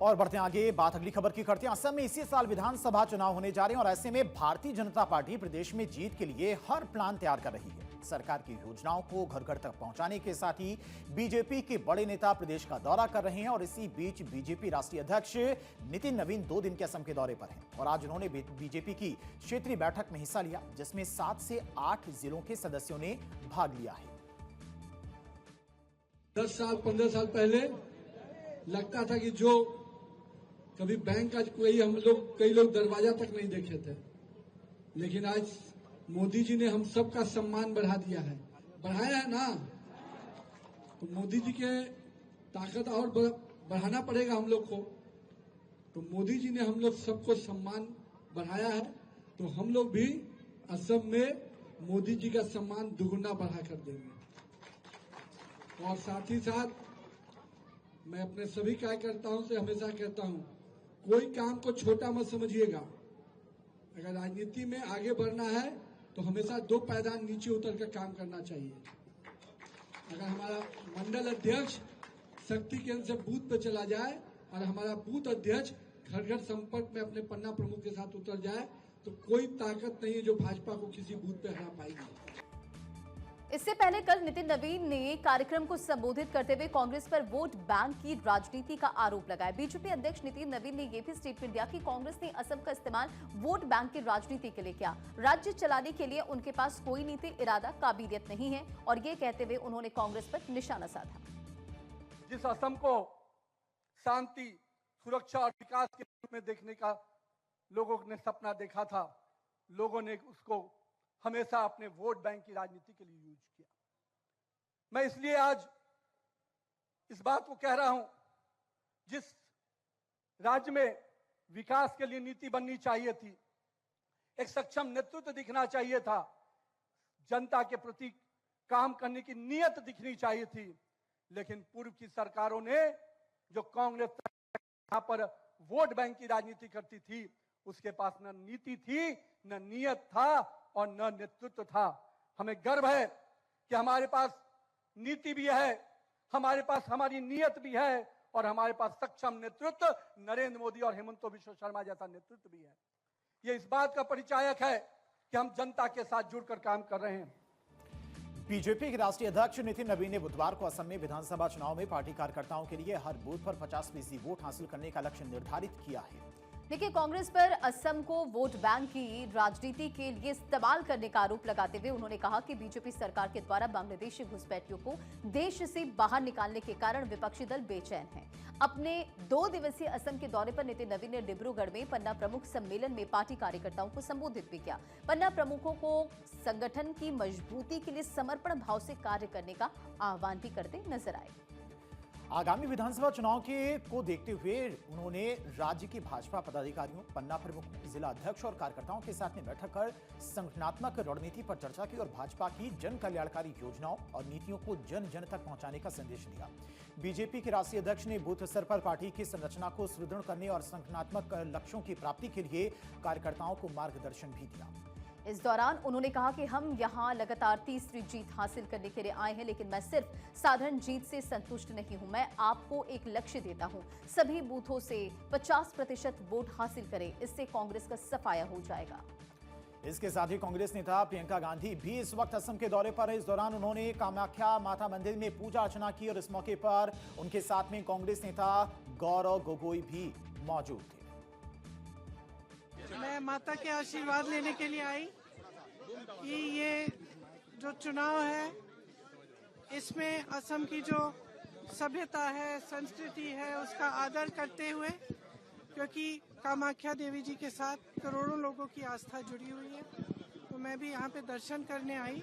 और बढ़ते आगे, बात अगली खबर की करते हैं। असम में इसी साल विधानसभा चुनाव होने जा रहे हैं और ऐसे में भारतीय जनता पार्टी प्रदेश में जीत के लिए हर प्लान तैयार कर रही है। सरकार की योजनाओं को घर घर तक पहुंचाने के साथ ही बीजेपी के बड़े नेता प्रदेश का दौरा कर रहे हैं और इसी बीच बीजेपी राष्ट्रीय अध्यक्ष नितिन नवीन 2 दिन के असम के दौरे पर हैं और आज उन्होंने बीजेपी की क्षेत्रीय बैठक में हिस्सा लिया, जिसमें 7 से 8 जिलों के सदस्यों ने भाग लिया है। 10 साल 15 साल पहले लगता था कि जो कभी बैंक का कई लोग दरवाजा तक नहीं देखे थे, लेकिन आज मोदी जी ने हम सबका सम्मान बढ़ा दिया है, बढ़ाया है ना। तो मोदी जी के ताकत और बढ़ाना पड़ेगा हम लोग को। तो मोदी जी ने हम लोग सबको सम्मान बढ़ाया है, तो हम लोग भी असम में मोदी जी का सम्मान दुगुना बढ़ा कर देंगे। और साथ ही साथ मैं अपने सभी कार्यकर्ताओं से हमेशा कहता हूं, कोई काम को छोटा मत समझिएगा। अगर राजनीति में आगे बढ़ना है तो हमेशा 2 पायदान नीचे उतर कर काम करना चाहिए। अगर हमारा मंडल अध्यक्ष शक्ति केंद्र से बूथ पे चला जाए और हमारा बूथ अध्यक्ष घर घर संपर्क में अपने पन्ना प्रमुख के साथ उतर जाए, तो कोई ताकत नहीं है जो भाजपा को किसी बूथ पे हरा पाएगी। इससे पहले कल नितिन नवीन ने कार्यक्रम को संबोधित करते हुए कांग्रेस पर वोट बैंक की राजनीति का आरोप लगाया। बीजेपी अध्यक्ष नितिन नवीन ने यह भी स्टेटमेंट दिया कि कांग्रेस ने असम का इस्तेमाल वोट बैंक की राजनीति के लिए किया। राज्य चलाने के लिए उनके पास कोई नीति, इरादा, काबिलियत नहीं है और ये कहते हुए उन्होंने कांग्रेस पर निशाना साधा। जिस असम को शांति, सुरक्षा और विकास के रूप में देखने का लोगों ने सपना देखा था, लोगों ने उसको हमेशा अपने वोट बैंक की राजनीति के लिए यूज किया। मैं इसलिए आज इस बात को कह रहा हूं, जिस राज्य में विकास के लिए नीति बननी चाहिए थी, एक सक्षम नेतृत्व दिखना चाहिए था, जनता के प्रति काम करने की नीयत दिखनी चाहिए थी, लेकिन पूर्व की सरकारों ने जो कांग्रेस यहां पर वोट बैंक की राजनीति करती थी, उसके पास न नीति थी, न नीयत था और न नेतृत्व था। हमें गर्व है कि हमारे पास नीति भी है, हमारे पास हमारी नीयत भी है और हमारे पास सक्षम नेतृत्व, नरेंद्र मोदी और हेमंत बिश्व शर्मा जैसा नेतृत्व भी है। यह इस बात का परिचायक है कि हम जनता के साथ जुड़कर काम कर रहे हैं। बीजेपी के राष्ट्रीय अध्यक्ष नितिन नवीन ने बुधवार को असम में विधानसभा चुनाव में पार्टी कार्यकर्ताओं के लिए हर बूथ पर 50% वोट हासिल करने का लक्ष्य निर्धारित किया है। देखिए, कांग्रेस पर असम को वोट बैंक की राजनीति के लिए इस्तेमाल करने का आरोप लगाते हुए उन्होंने कहा कि बीजेपी सरकार के द्वारा बांग्लादेशी घुसपैठियों को देश से बाहर निकालने के कारण विपक्षी दल बेचैन हैं। अपने 2 दिवसीय असम के दौरे पर नितिन नवीन ने डिब्रूगढ़ में पन्ना प्रमुख सम्मेलन में पार्टी कार्यकर्ताओं को संबोधित भी किया। पन्ना प्रमुखों को संगठन की मजबूती के लिए समर्पण भाव से कार्य करने का आह्वान भी करते नजर आए। आगामी विधानसभा चुनाव को देखते हुए उन्होंने राज्य के भाजपा पदाधिकारियों, पन्ना प्रमुख, जिला अध्यक्ष और कार्यकर्ताओं के साथ में बैठक कर संगठनात्मक रणनीति पर चर्चा की और भाजपा की जन कल्याणकारी योजनाओं और नीतियों को जन जन तक पहुंचाने का संदेश दिया। बीजेपी के राष्ट्रीय अध्यक्ष ने बूथ स्तर पर पार्टी की संरचना को सुदृढ़ करने और संगठनात्मक लक्ष्यों की प्राप्ति के लिए कार्यकर्ताओं को मार्गदर्शन भी दिया। इस दौरान उन्होंने कहा कि हम यहां लगातार तीसरी जीत हासिल करने के लिए आए हैं, लेकिन मैं सिर्फ साधारण जीत से संतुष्ट नहीं हूं। मैं आपको एक लक्ष्य देता हूं, सभी बूथों से 50% वोट हासिल करें, इससे कांग्रेस का सफाया हो जाएगा। इसके साथ ही कांग्रेस नेता प्रियंका गांधी भी इस वक्त असम के दौरे पर है। इस दौरान उन्होंने कामाख्या माता मंदिर में पूजा अर्चना की और इस मौके पर उनके साथ में कांग्रेस नेता गौरव गोगोई भी मौजूद थे। मैं माता के आशीर्वाद लेने के लिए आई कि ये जो चुनाव है, इसमें असम की जो सभ्यता है, संस्कृति है, उसका आदर करते हुए, क्योंकि कामाख्या देवी जी के साथ करोड़ों लोगों की आस्था जुड़ी हुई है, तो मैं भी यहाँ पे दर्शन करने आई